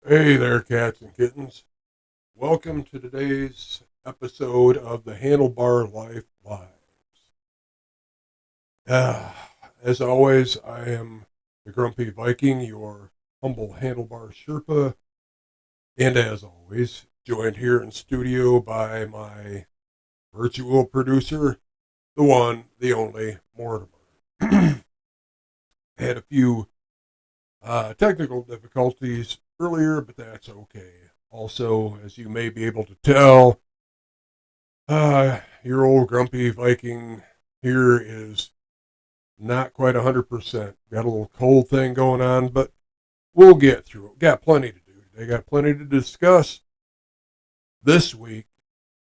Hey there, cats and kittens. Welcome to today's episode of the Handlebar Life Lives. As always, I am the Grumpy Viking, your humble handlebar Sherpa, and as always, joined here in studio by my virtual producer, the one, the only, Mortimer. Had a few technical difficulties earlier, but that's okay. Also, as you may be able to tell, your old grumpy Viking here is not quite 100%. Got a little cold thing going on, but we'll get through it. Got plenty to do today. Got plenty to discuss. This week,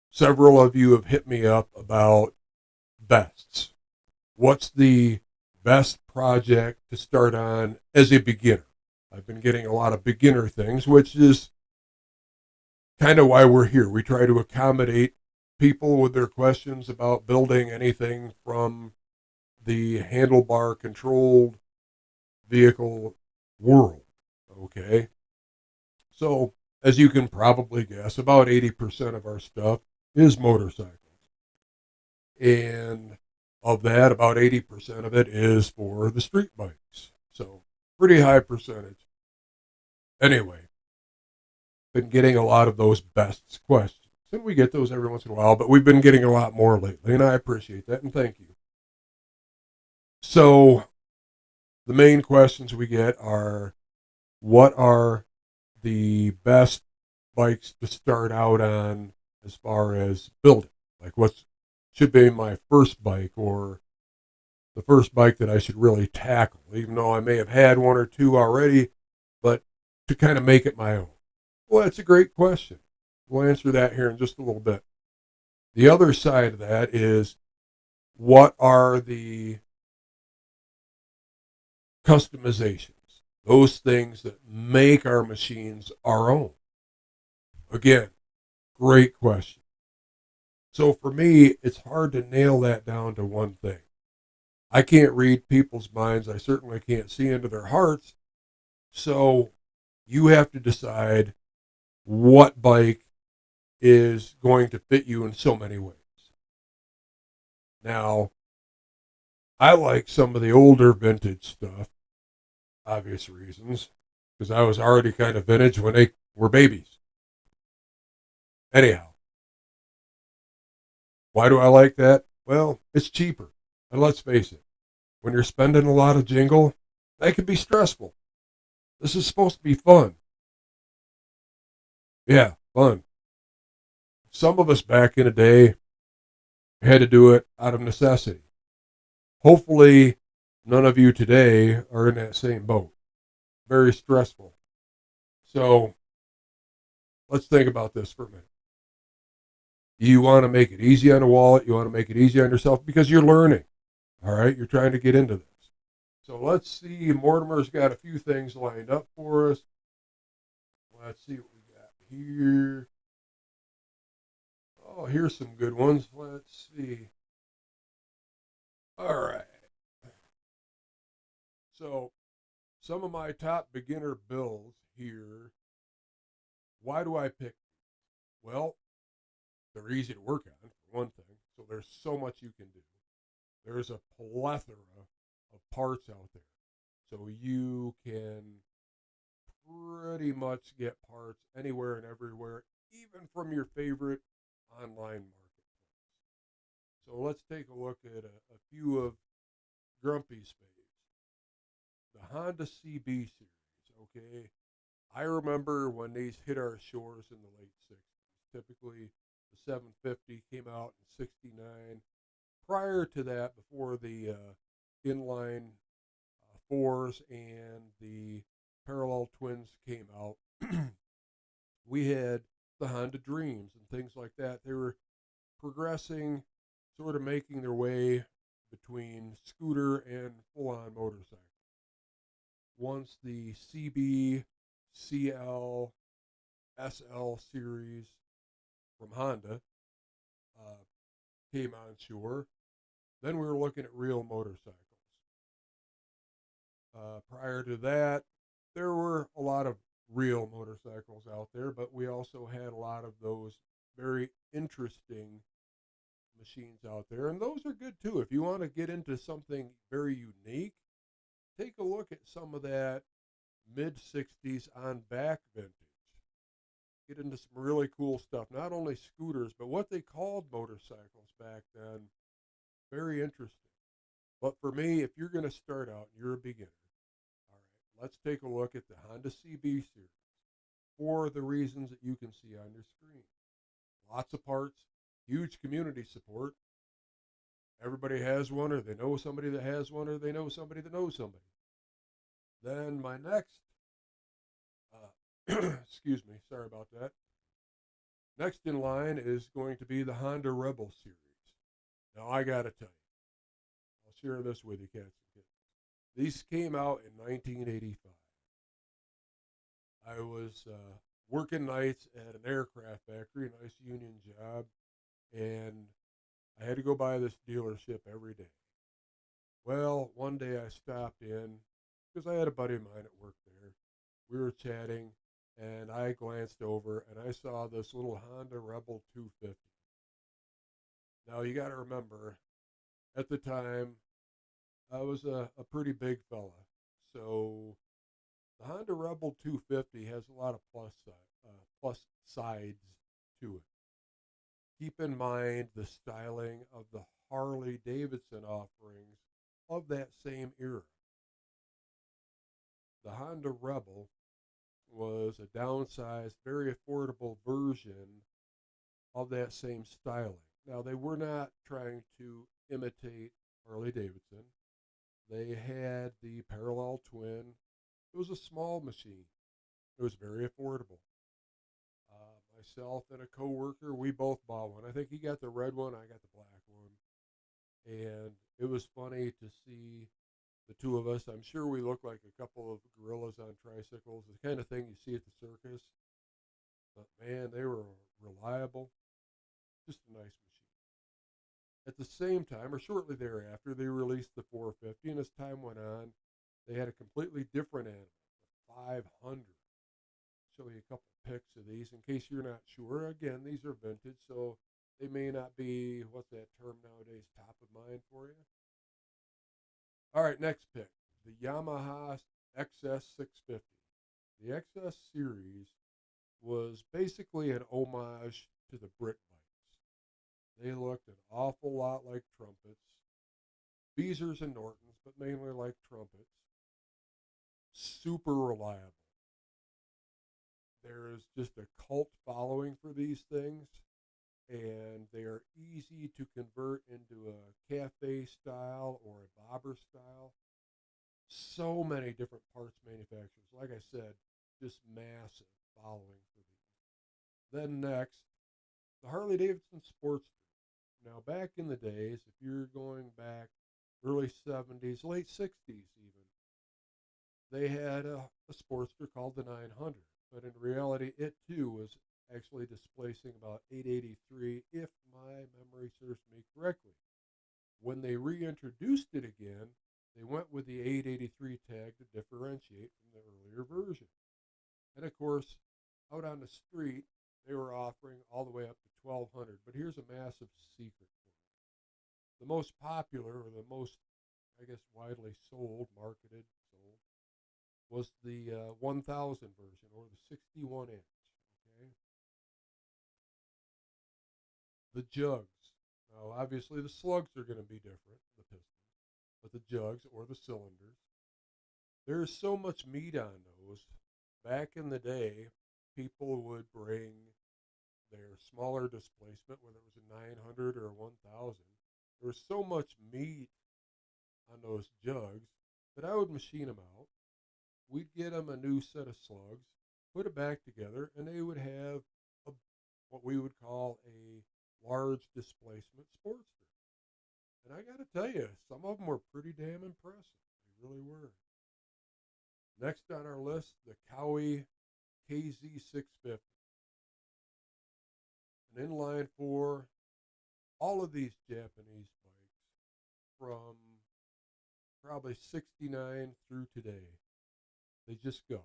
several of you have hit me up about bests. What's the best project to start on as a beginner? I've been getting a lot of beginner things, which is kind of why we're here. We try to accommodate people with their questions about building anything from the handlebar controlled vehicle world. Okay. So, as you can probably guess, about 80% of our stuff is motorcycles. And of that, about 80% of it is for the street bikes. So, pretty high percentage. Anyway, been getting a lot of those bests questions. And we get those every once in a while, but we've been getting a lot more lately, and I appreciate that, and thank you. So, the main questions we get are what are the best bikes to start out on as far as building? Like, what should be my first bike or the first bike that I should really tackle, even though I may have had one or two already, but to kind of make it my own? Well, that's a great question. We'll answer that here in just a little bit. The other side of that is what are the customizations, those things that make our machines our own? Again, great question. So for me, it's hard to nail that down to one thing. I can't read people's minds. I certainly can't see into their hearts. So you have to decide what bike is going to fit you in so many ways. Now, I like some of the older vintage stuff, obvious reasons, because I was already kind of vintage when they were babies. Anyhow, why do I like that? Well, it's cheaper. And let's face it, when you're spending a lot of jingle, that can be stressful. This is supposed to be fun. Yeah, fun. Some of us back in the day had to do it out of necessity. Hopefully, none of you today are in that same boat. Very stressful. So let's think about this for a minute. You want to make it easy on the wallet. You want to make it easy on yourself because you're learning. All right. You're trying to get into this. So let's see. Mortimer's got a few things lined up for us. Let's see what we got here. Oh, here's some good ones. Let's see. All right. So some of my top beginner builds here. Why do I pick? Well, they're easy to work on, for one thing. So there's so much you can do. There's a plethora of parts out there. So you can pretty much get parts anywhere and everywhere, even from your favorite online marketplace. So let's take a look at a few of Grumpy's faves. The Honda CB series, okay? I remember when these hit our shores in the late 60s. Typically, the 750 came out in 69. Prior to that, before the inline fours and the parallel twins came out, we had the Honda Dreams and things like that. They were progressing, sort of making their way between scooter and full on motorcycle. Once the CB, CL, SL series from Honda uh, came on shore, then we were looking at real motorcycles. Prior to that, there were a lot of real motorcycles out there, but we also had a lot of those very interesting machines out there, and those are good too. If you want to get into something very unique, take a look at some of that mid 60s on back vintage. Get into some really cool stuff, not only scooters, but what they called motorcycles back then. Very interesting. But for me, if you're going to start out and you're a beginner, all right, let's take a look at the Honda CB series for the reasons that you can see on your screen. Lots of parts, huge community support. Everybody has one, or they know somebody that has one, or they know somebody that knows somebody. Then my next, excuse me, sorry about that. Next in line is going to be the Honda Rebel series. Now I got to tell you, I'll share this with you, cats and kittens. These came out in 1985. I was working nights at an aircraft factory, a nice union job, and I had to go by this dealership every day. Well, one day I stopped in because I had a buddy of mine at work there. We were chatting, and I glanced over and I saw this little Honda Rebel 250. Now you got to remember, at the time, I was a pretty big fella, so the Honda Rebel 250 has a lot of plus sides to it. Keep in mind the styling of the Harley Davidson offerings of that same era. The Honda Rebel was a downsized, very affordable version of that same styling. Now, they were not trying to imitate Harley Davidson. They had the parallel twin. It was a small machine. It was very affordable. Myself and a coworker, we both bought one. I think he got the red one, I got the black one. And it was funny to see the two of us. I'm sure we looked like a couple of gorillas on tricycles, the kind of thing you see at the circus. But man, they were reliable. Just a nice machine. At the same time, or shortly thereafter, they released the 450, and as time went on, they had a completely different animal, the 500. Show you a couple pics of these in case you're not sure. Again, these are vintage, so they may not be, what's that term nowadays, top of mind for you. All right, next pick, the Yamaha XS650. The XS series was basically an homage to the Brit bikes. They looked an awful lot like trumpets, Beezers and Nortons, but mainly like trumpets. Super reliable. There is just a cult following for these things, and they are easy to convert into a cafe style or a bobber style. So many different parts manufacturers. Like I said, just massive following for these. Then next, the Harley Davidson Sportster. Now, back in the days, if you're going back early 70s, late 60s even, they had a Sportster called the 900. But in reality, it too was actually displacing about 883, if my memory serves me correctly. When they reintroduced it again, they went with the 883 tag to differentiate from the earlier version. And of course, out on the street, they were offering all the way up to 1200. But here's a massive secret for you. The most popular, or the most, I guess, widely marketed, was the 1000 version, or the 61 inch. Okay. The jugs. Now, obviously, the slugs are going to be different, the pistons, but the jugs or the cylinders. There's so much meat on those. Back in the day, people would bring their smaller displacement, whether it was a 900 or a 1000. There was so much meat on those jugs that I would machine them out. We'd get them a new set of slugs, put it back together, and they would have what we would call a large displacement Sportster. And I got to tell you, some of them were pretty damn impressive. They really were. Next on our list, the Cowie KZ650. An inline four, all of these Japanese bikes from probably 69 through today. They just go.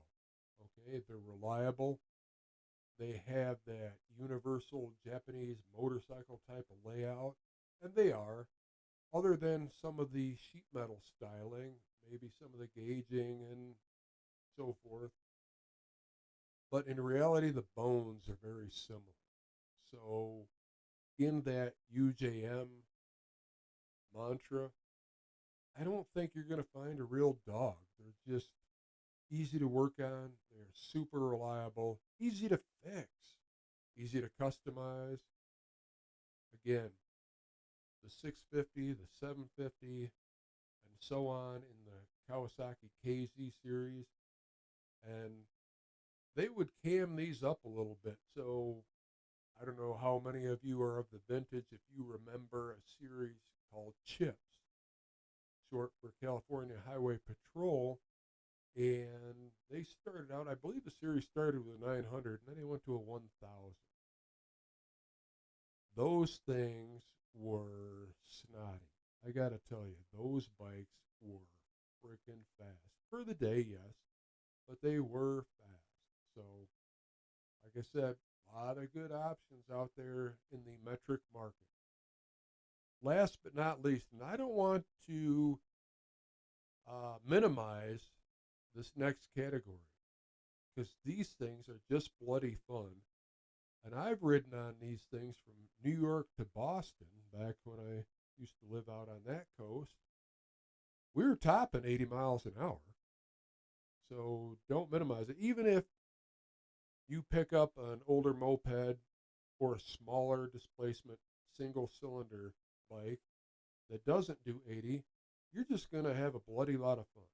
Okay, they're reliable. They have that universal Japanese motorcycle type of layout, and they are, other than some of the sheet metal styling, maybe some of the gauging and so forth. But in reality, the bones are very similar. So, in that UJM mantra, I don't think you're going to find a real dog. They're just easy to work on, they're super reliable, easy to fix, easy to customize. Again, the 650, the 750, and so on in the Kawasaki KZ series. And they would cam these up a little bit. So I don't know how many of you are of the vintage if you remember a series called Chips, short for California Highway Patrol. And they started out, I believe the series started with a 900, and then they went to a 1000. Those things were snotty. I got to tell you, those bikes were freaking fast. For the day, yes, but they were fast. So, like I said, a lot of good options out there in the metric market. Last but not least, and I don't want to minimize this next category because these things are just bloody fun. And I've ridden on these things from New York to Boston back when I used to live out on that coast. We were topping 80 miles an hour. So don't minimize it. Even if you pick up an older moped or a smaller displacement single cylinder bike that doesn't do 80, you're just going to have a bloody lot of fun.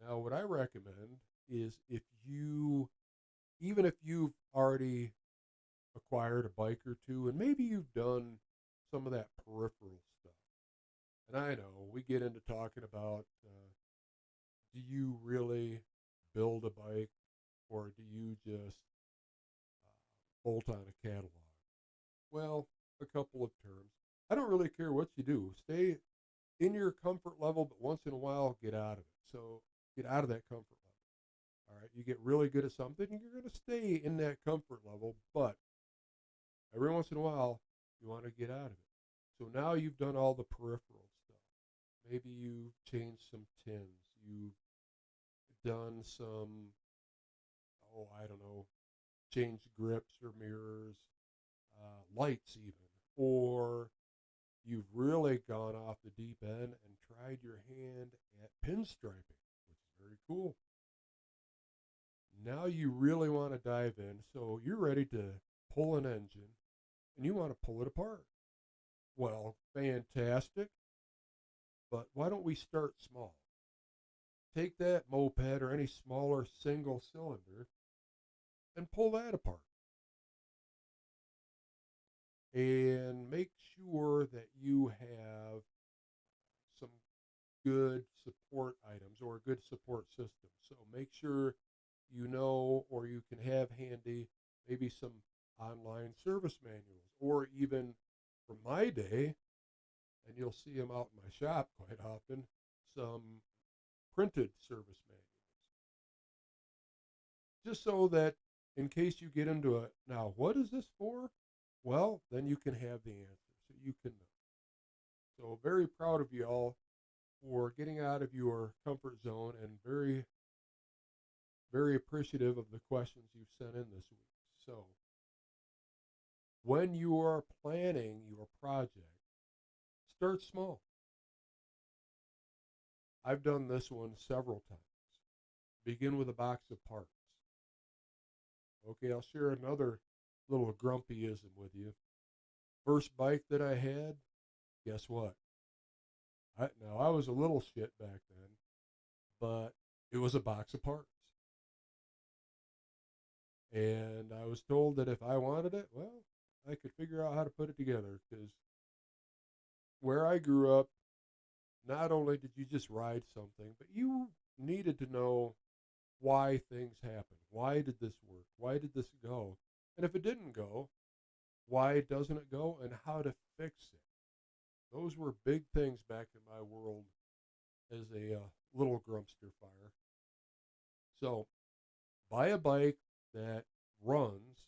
Now, what I recommend is even if you've already acquired a bike or two, and maybe you've done some of that peripheral stuff. And I know we get into talking about do you really build a bike or do you just bolt on a catalog? Well, a couple of terms. I don't really care what you do. Stay in your comfort level, but once in a while, get out of it. So get out of that comfort level. All right, you get really good at something, you're going to stay in that comfort level, but every once in a while, you want to get out of it. So now you've done all the peripheral stuff. Maybe you've changed some tins. You've done some, oh, I don't know, changed grips or mirrors, lights even. Or you've really gone off the deep end and tried your hand at pinstriping, which is very cool. Now you really want to dive in. So you're ready to pull an engine and you want to pull it apart. Well, fantastic. But why don't we start small? Take that moped or any smaller single cylinder and pull that apart. And make sure that you have some good support items or a good support system. So make sure you know or you can have handy maybe some online service manuals or even from my day, and you'll see them out in my shop quite often, some printed service manuals. Just so that in case you get into it, now what is this for? Well, then you can have the answer so you can know. So very proud of you all for getting out of your comfort zone and very, very appreciative of the questions you've sent in this week. So when you are planning your project, start small. I've done this one several times. Begin with a box of parts. Okay, I'll share another little grumpyism with you. First bike that I had, guess what? Now, I was a little shit back then, but it was a box of parts. And I was told that if I wanted it, well, I could figure out how to put it together because where I grew up, not only did you just ride something, but you needed to know why things happen. Why did this work? Why did this go? And if it didn't go, why doesn't it go and how to fix it? Those were big things back in my world as a little grumpster fire. So Buy a bike that runs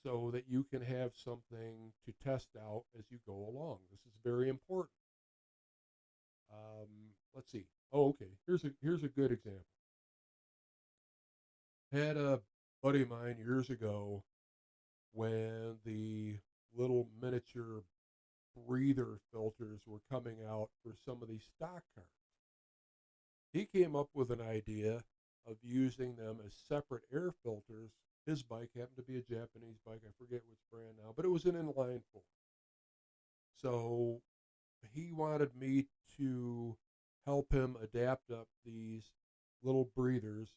so that you can have something to test out as you go along. This is very important. Let's see. Oh, okay. Here's a good example. Had a buddy of mine years ago when the little miniature breather filters were coming out for some of these stock cars. He came up with an idea of using them as separate air filters. His bike happened to be a Japanese bike. I forget which brand now, but it was an inline four. So he wanted me to help him adapt up these little breathers,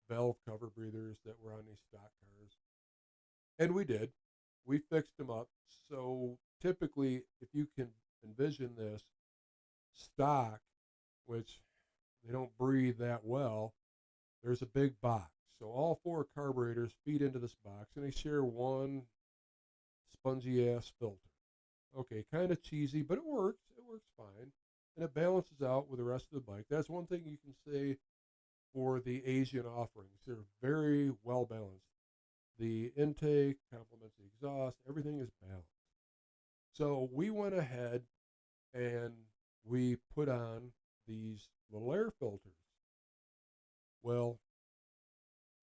valve cover breathers that were on these stock cars. And we did. We fixed them up. So typically, if you can envision this, stock, which they don't breathe that well, there's a big box. So all four carburetors feed into this box, and they share one spongy ass filter. Okay, kind of cheesy, but it works. It works fine. And it balances out with the rest of the bike. That's one thing you can say for the Asian offerings. They're very well balanced. The intake complements the exhaust. Everything is balanced. So we went ahead and we put on these little air filters. Well,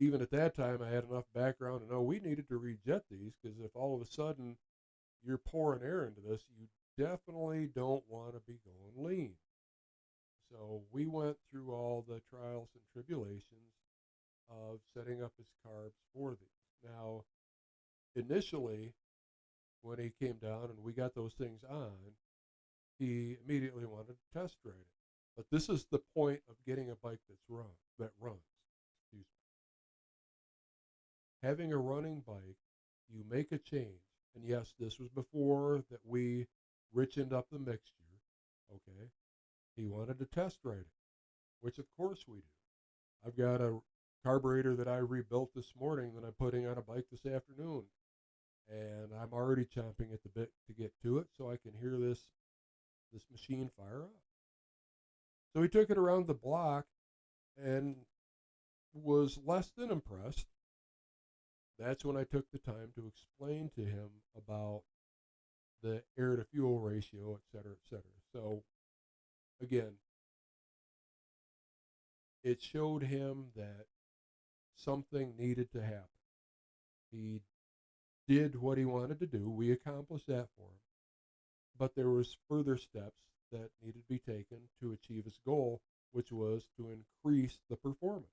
even at that time, I had enough background to know we needed to rejet these, because if all of a sudden you're pouring air into this, you definitely don't want to be going lean. So we went through all the trials and tribulations of setting up his carbs for these. Now, initially, when he came down and we got those things on, he immediately wanted to test ride it. But this is the point of getting a bike that runs. Excuse me. Having a running bike, you make a change. And yes, this was before that we richened up the mixture. Okay. He wanted to test ride it, which of course we do. I've got a carburetor that I rebuilt this morning that I'm putting on a bike this afternoon. And I'm already chomping at the bit to get to it so I can hear this machine fire up. So he took it around the block and was less than impressed. That's when I took the time to explain to him about the air to fuel ratio, et cetera, et cetera. So again, it showed him that something needed to happen. He did what he wanted to do. We accomplished that for him. But there was further steps that needed to be taken to achieve his goal, which was to increase the performance.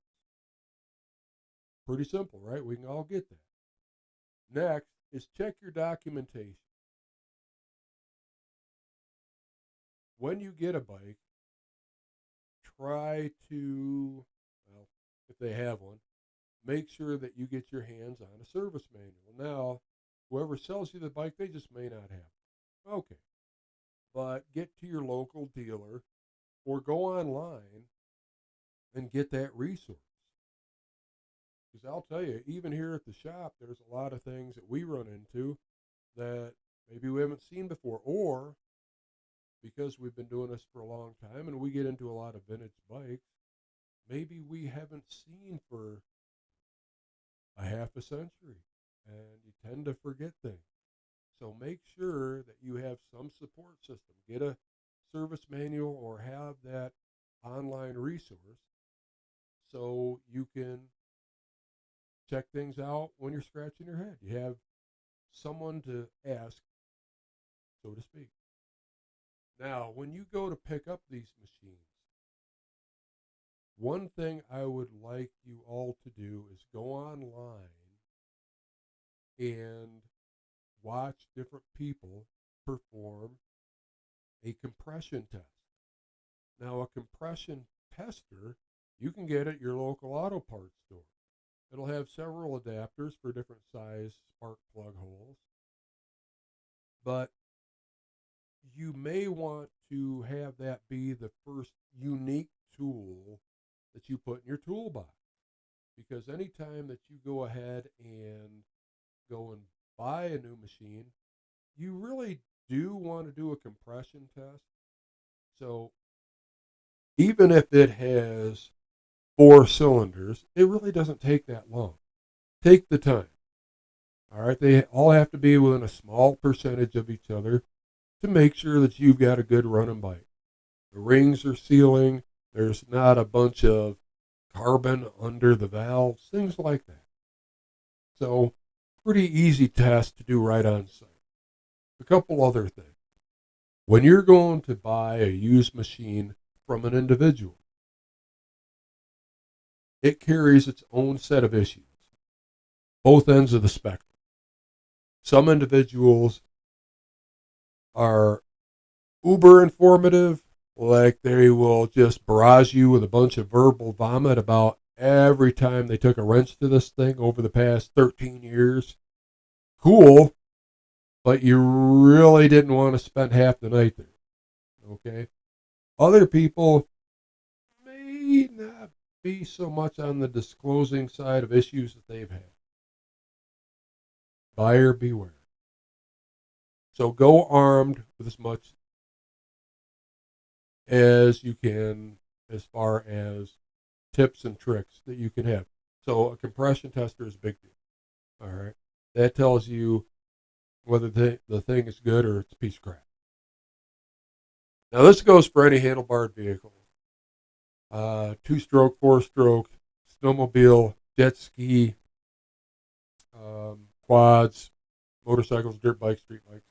Pretty simple, right? We can all get that. Next is check your documentation. When you get a bike, try to, well, if they have one, make sure that you get your hands on a service manual. Now, whoever sells you the bike, they just may not have it. Okay. But get to your local dealer or go online and get that resource. Because I'll tell you, even here at the shop, there's a lot of things that we run into that maybe we haven't seen before, or because we've been doing this for a long time and we get into a lot of vintage bikes, maybe we haven't seen for a half a century, and you tend to forget things. So make sure that you have some support system. Get a service manual or have that online resource so you can check things out when you're scratching your head. You have someone to ask, so to speak. Now, when you go to pick up these machines, one thing I would like you all to do is go online and watch different people perform a compression test. Now, a compression tester, you can get at your local auto parts store. It'll have several adapters for different size spark plug holes. But you may want to have that be the first unique tool that you put in your toolbox. Because anytime that you go ahead and go and buy a new machine, you really do want to do a compression test. So even if it has 4 cylinders, it really doesn't take that long. Take the time. All right, they all have to be within a small percentage of each other to make sure that you've got a good running bike. The rings are sealing. There's not a bunch of carbon under the valves, things like that. So, pretty easy test to do right on site. A couple other things. When you're going to buy a used machine from an individual, it carries its own set of issues, both ends of the spectrum. Some individuals are uber informative, like they will just barrage you with a bunch of verbal vomit about every time they took a wrench to this thing over the past 13 years. Cool, but you really didn't want to spend half the night there. Okay? Other people may not be so much on the disclosing side of issues that they've had. Buyer beware. So go armed with as much as you can as far as tips and tricks that you can have. So a compression tester is a big deal. All right. That tells you whether the thing is good or it's a piece of crap. Now this goes for any handlebar vehicle. 2-stroke, 4-stroke, snowmobile, jet ski, quads, motorcycles, dirt bikes, street bikes.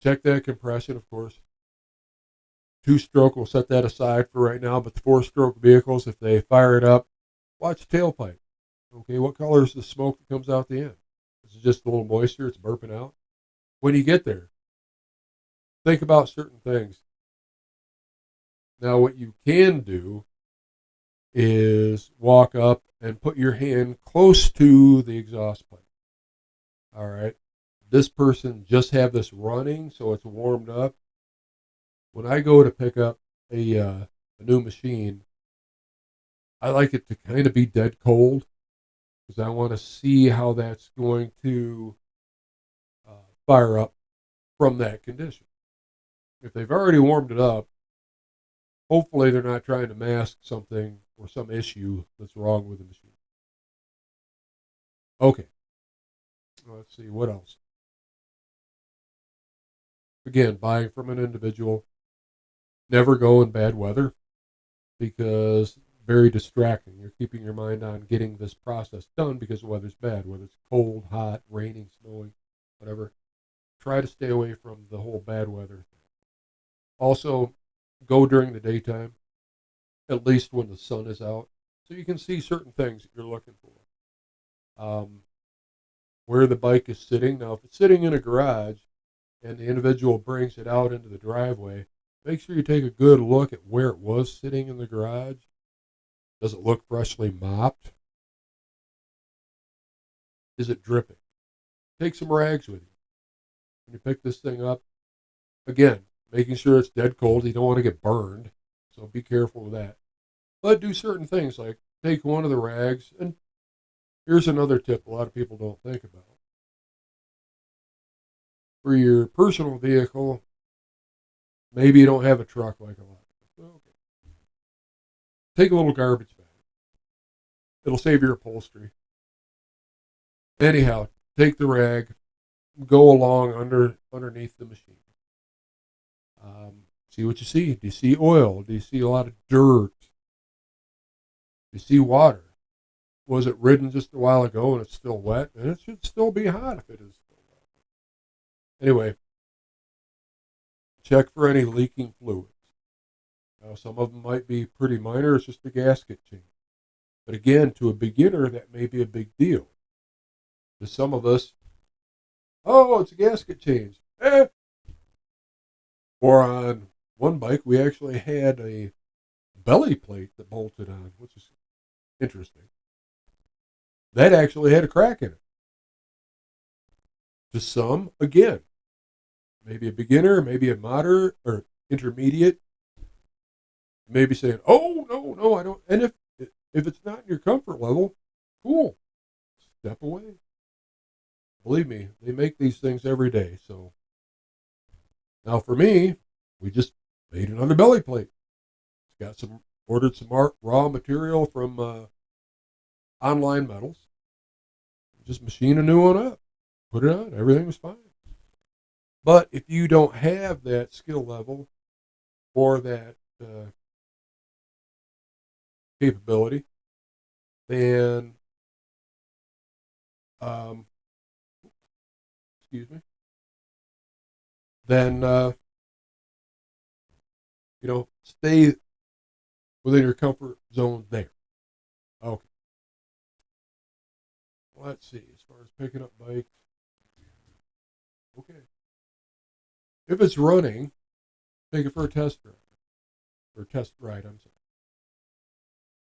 Check that compression, of course. 2-stroke, we'll set that aside for right now, but the 4-stroke vehicles, if they fire it up, watch the tailpipe. Okay, what color is the smoke that comes out the end? Is it just a little moisture? It's burping out? When you get there, think about certain things. Now, what you can do is walk up and put your hand close to the exhaust pipe. All right. This person just have this running, so it's warmed up. When I go to pick up a new machine, I like it to kind of be dead cold because I want to see how that's going to fire up from that condition. If they've already warmed it up, hopefully they're not trying to mask something or some issue that's wrong with the machine. Okay. Let's see, what else? Again, buying from an individual. Never go in bad weather because very distracting. You're keeping your mind on getting this process done because the weather's bad, whether it's cold, hot, raining, snowing, whatever. Try to stay away from the whole bad weather thing. Also, go during the daytime, at least when the sun is out, so you can see certain things that you're looking for. Where the bike is sitting. Now, if it's sitting in a garage and the individual brings it out into the driveway, make sure you take a good look at where it was sitting in the garage. Does it look freshly mopped? Is it dripping? Take some rags with you. When you pick this thing up, again, making sure it's dead cold. You don't want to get burned, so be careful with that. But do certain things like take one of the rags, and here's another tip a lot of people don't think about. For your personal vehicle, maybe you don't have a truck like a lot. Okay. Take a little garbage bag. It'll save your upholstery. Anyhow, take the rag, go along underneath the machine. See what you see. Do you see oil? Do you see a lot of dirt? Do you see water? Was it ridden just a while ago and it's still wet? And it should still be hot if it is still wet. Anyway, check for any leaking fluids. Now, some of them might be pretty minor. It's just a gasket change. But again, to a beginner, that may be a big deal. To some of us, oh, it's a gasket change. Or on one bike, we actually had a belly plate that bolted on, which is interesting. That actually had a crack in it. To some, again, maybe a beginner, maybe a moderate or intermediate, maybe saying, "Oh no, I don't." And if it's not in your comfort level, cool, step away. Believe me, they make these things every day. So now for me, we just made another belly plate. It's got some ordered some raw material from Online Metals, just machine a new one up, put it on, everything was fine. But if you don't have that skill level or that capability, then um, excuse me, then stay within your comfort zone there. Okay. Let's see. As far as picking up bikes, okay. If it's running, take it for a test drive or test ride. I'm sorry.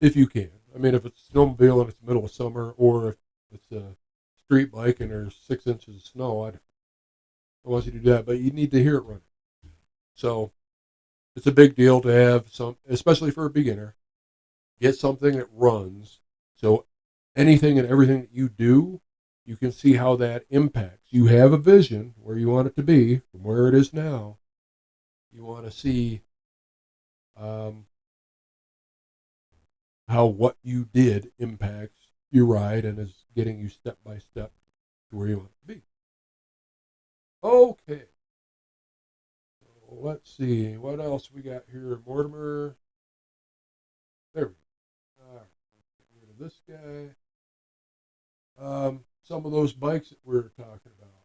If you can. I mean, if it's snowmobile and it's the middle of summer, or if it's a street bike and there's 6 inches of snow, I want you to do that. But you need to hear it running. So it's a big deal to have some, especially for a beginner. Get something that runs. So anything and everything that you do, you can see how that impacts. You have a vision where you want it to be from where it is now. You want to see how what you did impacts your ride and is getting you step by step to where you want to be. Okay. So let's see. What else we got here? Mortimer. There we go. All right. Let's get rid of this guy. Some of those bikes that we were talking about.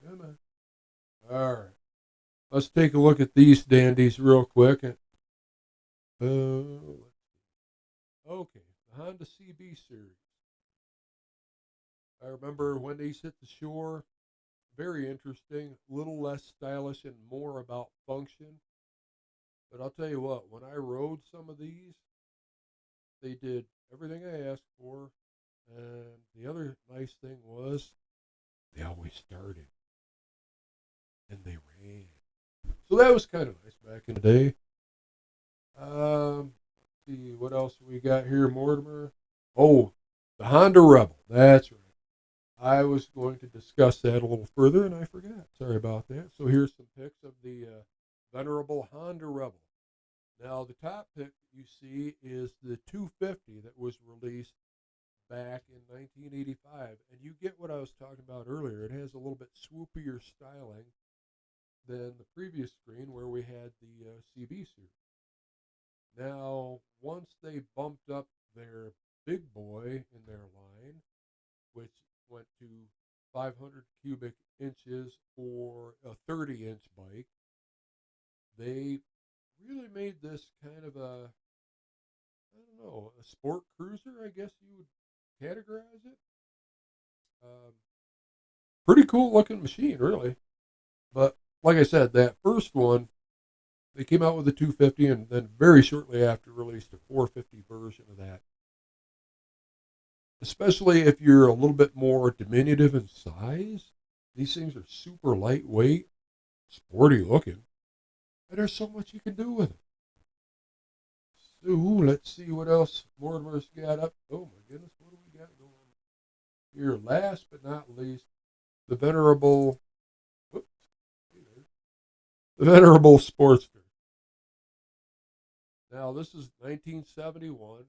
Come on. All right. Let's take a look at these dandies real quick. Okay, the Honda CB series. I remember when these hit the shore, very interesting, a little less stylish and more about function. But I'll tell you what, when I rode some of these, they did everything I asked for. And the other nice thing was they always started and they ran. So that was kind of nice back in the day. Let's see what else we got here, Mortimer. Oh, the Honda Rebel. That's right. I was going to discuss that a little further and I forgot. Sorry about that. So here's some pics of the venerable Honda Rebel. Now the top pic you see is the 250 that was released back in 1985, and you get what I was talking about earlier. It has a little bit swoopier styling than the previous screen where we had the CB series. Now, once they bumped up their big boy in their line, which went to 500 cubic inches for a 30-inch bike, they really made this kind of a, I don't know, a sport cruiser, I guess you would categorize it. Pretty cool looking machine, really. But like I said, that first one, they came out with a 250 and then very shortly after released a 450 version of that. Especially if you're a little bit more diminutive in size, these things are super lightweight, sporty looking, and there's so much you can do with them. So let's see what else Mortimer's got up. Oh my goodness, what do we got going on here? Last but not least, the venerable, whoops, the venerable Sportster. Now this is 1971.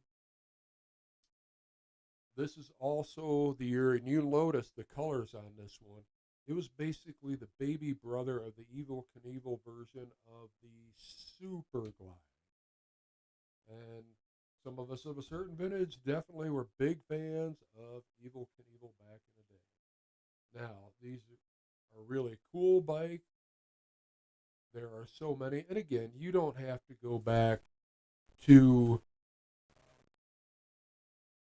This is also the year, and you notice the colors on this one. It was basically the baby brother of the Evel Knievel version of the Super Glide. And some of us of a certain vintage definitely were big fans of Evel Knievel back in the day. Now, these are really cool bikes. There are so many. And again, you don't have to go back to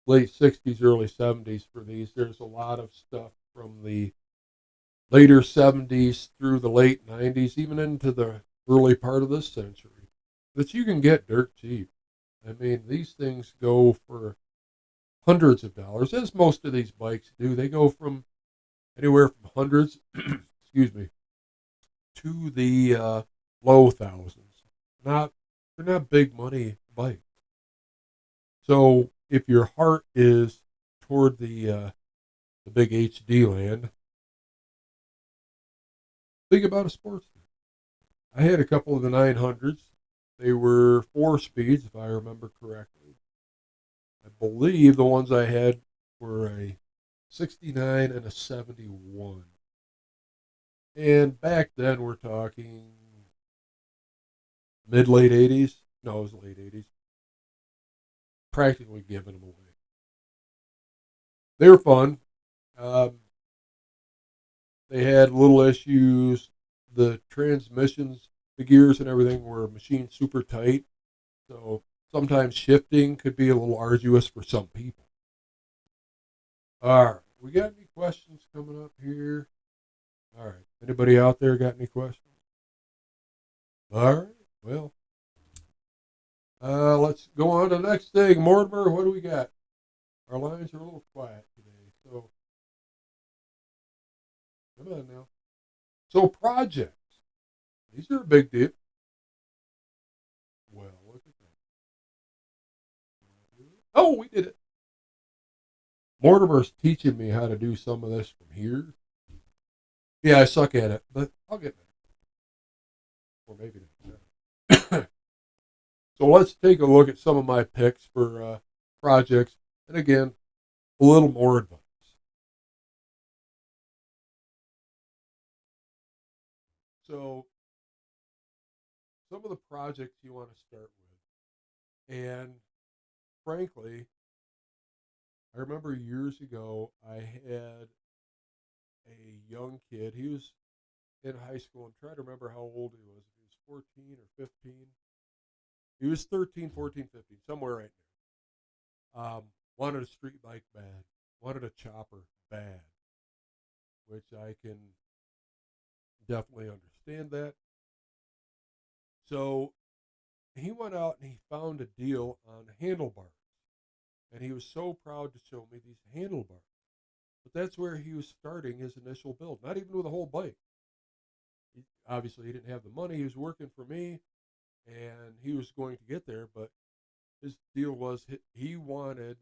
late 60s, early 70s for these. There's a lot of stuff from the later 70s through the late 90s, even into the early part of this century, that you can get dirt cheap. I mean, these things go for hundreds of dollars, as most of these bikes do. They go from anywhere from hundreds, excuse me, to the low thousands. They're not big money bikes. So if your heart is toward the big HD land, think about a Sportster. I had a couple of the 900s. They were 4 speeds, if I remember correctly. I believe the ones I had were a 69 and a 71. And back then, we're talking mid late 80s. No, it was late 80s. Practically giving them away. They were fun. Um, they had little issues. The transmissions, the gears and everything were machined super tight. So sometimes shifting could be a little arduous for some people. All right. We got any questions coming up here? All right. Anybody out there got any questions? All right. Well, let's go on to the next thing. Mortimer, what do we got? Our lines are a little quiet today. So come on now. So projects. These are a big deal. Well, look at that. Oh, we did it. Mortimer's teaching me how to do some of this from here. Yeah, I suck at it, but I'll get better. Or maybe not. So let's take a look at some of my picks for projects. And again, a little more advice. So some of the projects you want to start with. And frankly, I remember years ago, I had a young kid. He was in high school. I'm trying to remember how old he was. He was 14 or 15. He was 13, 14, 15, somewhere right there. Wanted a street bike bad. Wanted a chopper bad, which I can definitely understand that. So he went out and he found a deal on handlebars. And he was so proud to show me these handlebars. But that's where he was starting his initial build, not even with a whole bike. Obviously, he didn't have the money. He was working for me, and he was going to get there. But his deal was he wanted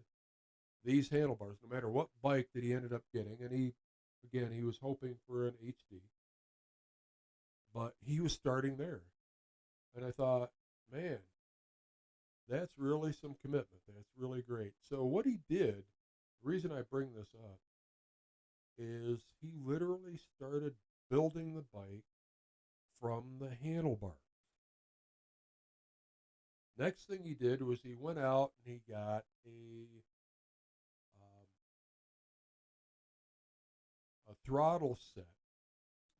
these handlebars, no matter what bike that he ended up getting. And he was hoping for an HD, but he was starting there. And I thought, man, that's really some commitment. That's really great. So what he did, the reason I bring this up, is he literally started building the bike from the handlebar. Next thing he did was he went out and he got a throttle set,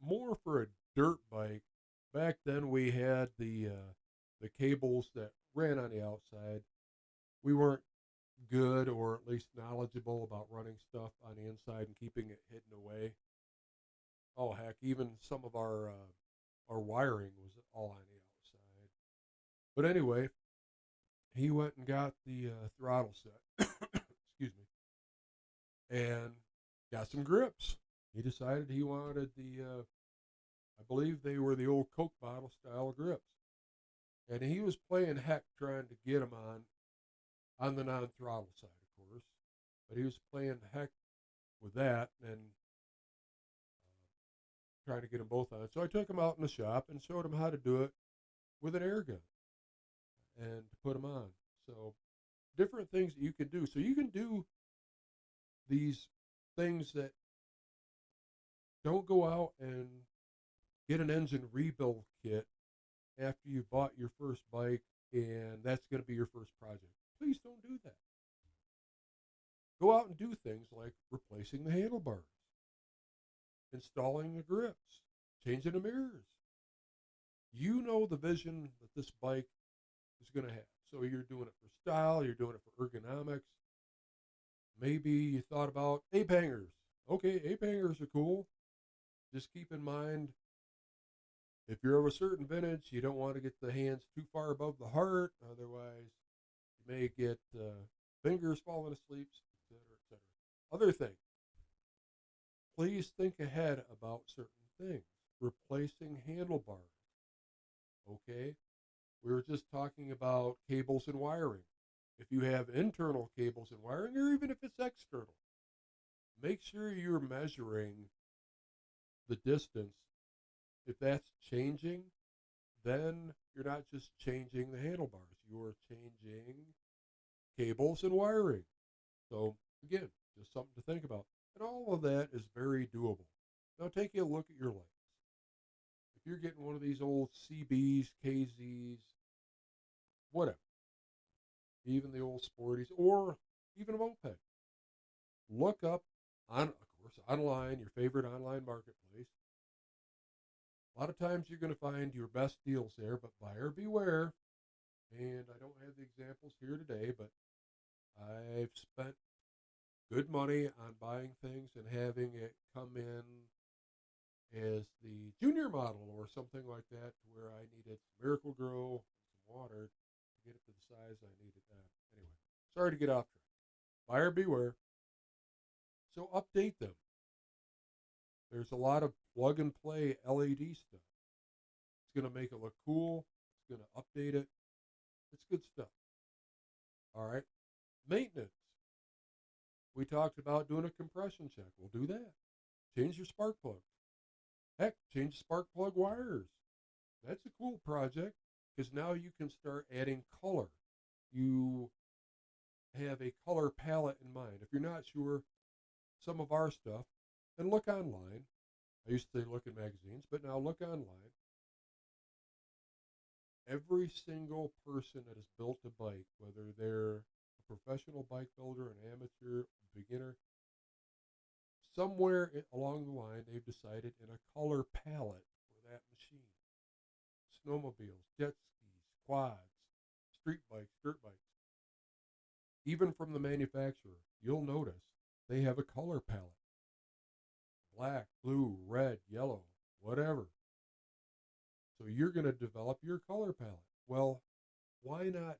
more for a dirt bike. Back then we had the cables that ran on the outside. We weren't good or at least knowledgeable about running stuff on the inside and keeping it hidden away. Oh heck, even some of our wiring was all on the outside. But anyway, he went and got the throttle set. Excuse me, and got some grips. He decided he wanted I believe they were the old Coke bottle style grips, and he was playing heck trying to get them on the non-throttle side, of course. But he was playing heck with that and trying to get them both on. So I took him out in the shop and showed him how to do it with an air gun and to put them on. So different things that you can do. So you can do these things that don't go out and get an engine rebuild kit after you bought your first bike and that's going to be your first project. Please don't do that. Go out and do things like replacing the handlebars, installing the grips, changing the mirrors. You know the vision that this bike is going to have. So you're doing it for style, you're doing it for ergonomics. Maybe you thought about ape hangers. Okay, ape hangers are cool. Just keep in mind, if you're of a certain vintage, you don't want to get the hands too far above the heart. Otherwise, you may get fingers falling asleep, etc., etc. Other thing, please think ahead about certain things. Replacing handlebars. Okay, we were just talking about cables and wiring. If you have internal cables and wiring, or even if it's external, make sure you're measuring the distance. If that's changing, then you're not just changing the handlebars, you're changing cables and wiring. So, again, just something to think about. And all of that is very doable. Now, take a look at your lights. If you're getting one of these old CBs, KZs, whatever, even the old Sporties, or even a moped, look up on, of course, online, your favorite online marketplace. A lot of times you're going to find your best deals there, but buyer beware. And I don't have the examples here today, but I've spent good money on buying things and having it come in as the junior model or something like that, to where I needed some Miracle Grow and some water to get it to the size I needed. Anyway, sorry to get off track. Buyer beware. So update them. There's a lot of plug and play LED stuff. It's going to make it look cool. It's going to update it. It's good stuff. All right. Maintenance. We talked about doing a compression check. We'll do that. Change your spark plugs. Heck, change spark plug wires. That's a cool project, because now you can start adding color. You have a color palette in mind. If you're not sure, some of our stuff, then look online. I used to say look in magazines, but now look online. Every single person that has built a bike, whether they're a professional bike builder, an amateur, beginner, somewhere along the line they've decided in a color palette for that machine. Snowmobiles, jet skis, quads, street bikes, dirt bikes. Even from the manufacturer, you'll notice they have a color palette. Black, blue, red, yellow, whatever. So you're going to develop your color palette. Well, why not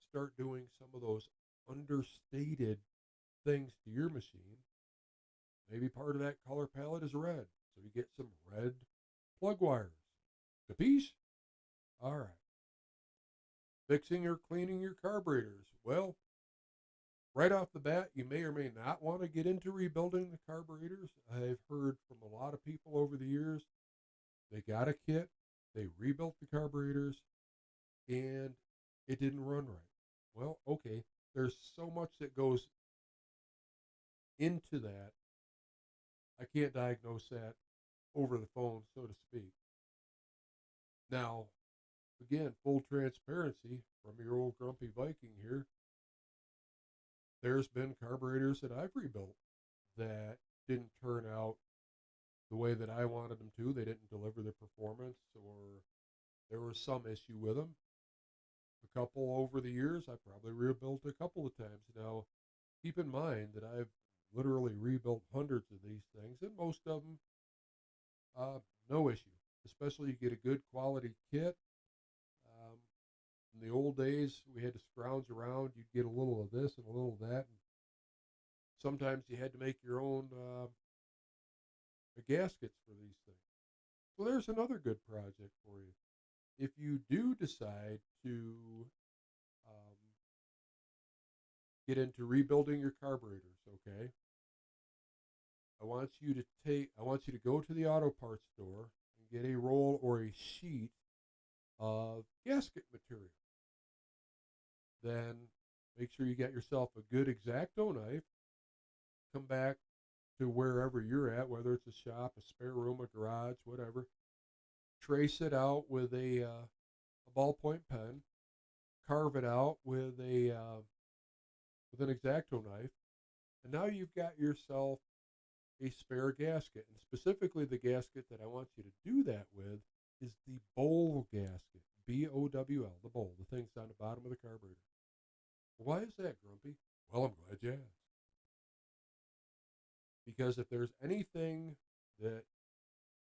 start doing some of those understated things to your machine? Maybe part of that color palette is red, so you get some red plug wires. Capiche? All right. Fixing or cleaning your carburetors. Well, right off the bat, you may or may not want to get into rebuilding the carburetors. I've heard from a lot of people over the years, they got a kit, they rebuilt the carburetors, and it didn't run right. Well, okay, there's so much that goes into that. I can't diagnose that over the phone, so to speak. Now, again, full transparency from your old grumpy Viking here. There's been carburetors that I've rebuilt that didn't turn out the way that I wanted them to. They didn't deliver the performance, or there was some issue with them. A couple over the years, I probably rebuilt a couple of times. Now, keep in mind that I've literally rebuilt hundreds of these things, and most of them, no issue. Especially you get a good quality kit. In the old days, we had to scrounge around. You'd get a little of this and a little of that. And sometimes you had to make your own gaskets for these things. So there's another good project for you. If you do decide to get into rebuilding your carburetors, okay, I want you to go to the auto parts store and get a roll or a sheet of gasket material. Then make sure you get yourself a good X-Acto knife. Come back to wherever you're at, whether it's a shop, a spare room, a garage, whatever. Trace it out with a ballpoint pen. Carve it out with an X-Acto knife, and now you've got yourself a spare gasket. And specifically, the gasket that I want you to do that with is the bowl gasket. B-O-W-L, the bowl, the thing's on the bottom of the carburetor. Why is that, Grumpy? Well, I'm glad you asked. Because if there's anything that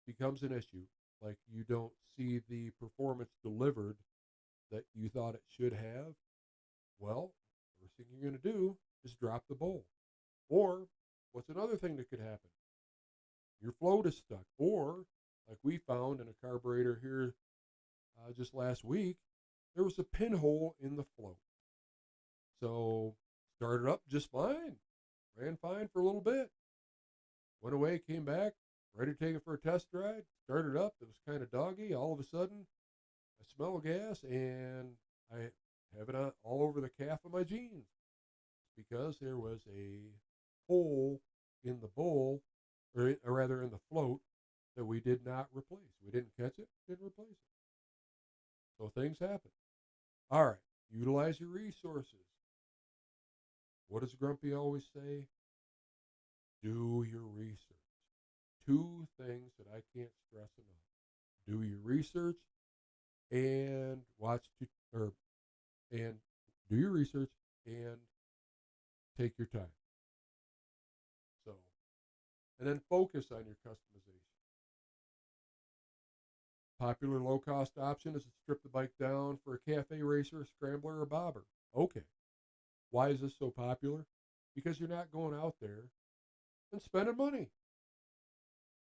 becomes an issue, like you don't see the performance delivered that you thought it should have, well, first thing you're going to do is drop the bowl. Or, what's another thing that could happen? Your float is stuck. Or, like we found in a carburetor here just last week, there was a pinhole in the float. So, started up just fine. Ran fine for a little bit. Went away, came back, ready to take it for a test ride. Started up. It was kind of doggy. All of a sudden, I smell gas and I have it on all over the calf of my jeans because there was a hole in the bowl, or rather in the float, that we did not replace. We didn't catch it, didn't replace it. So things happen. All right, utilize your resources. What does Grumpy always say? Do your research. Two things that I can't stress enough. Do your research and and do your research and take your time. So, and then focus on your customization. Popular low-cost option is to strip the bike down for a cafe racer, scrambler, or bobber. Okay. Why is this so popular? Because you're not going out there and spending money.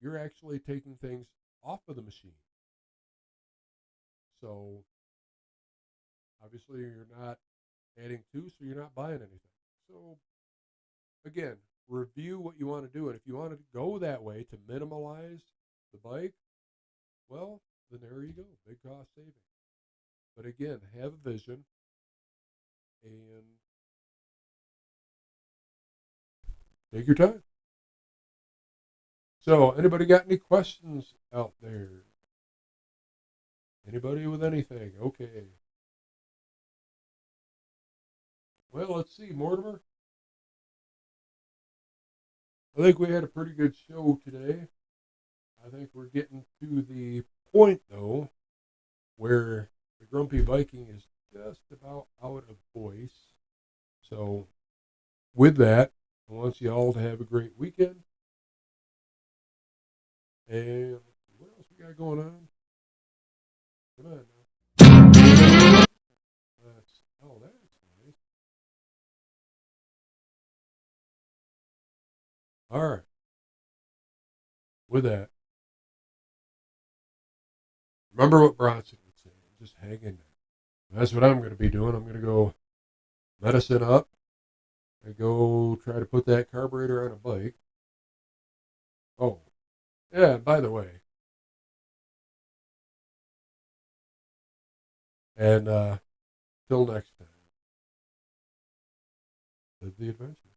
You're actually taking things off of the machine. So obviously you're not adding to, so you're not buying anything. So again, review what you want to do. And if you want to go that way to minimalize the bike, well, then there you go. Big cost saving. But again, have a vision and take your time. So, anybody got any questions out there? Anybody with anything? Okay. Well, let's see, Mortimer. I think we had a pretty good show today. I think we're getting to the point, though, where the Grumpy Viking is just about out of voice. So, with that, I want you all to have a great weekend. And what else we got going on? Come on now. That's nice. All right. With that, remember what Bronson would say. Just hang in there. That's what I'm going to be doing. I'm going to go medicine up. I go try to put that carburetor on a bike. Oh, yeah, by the way. And till next time, live the adventure.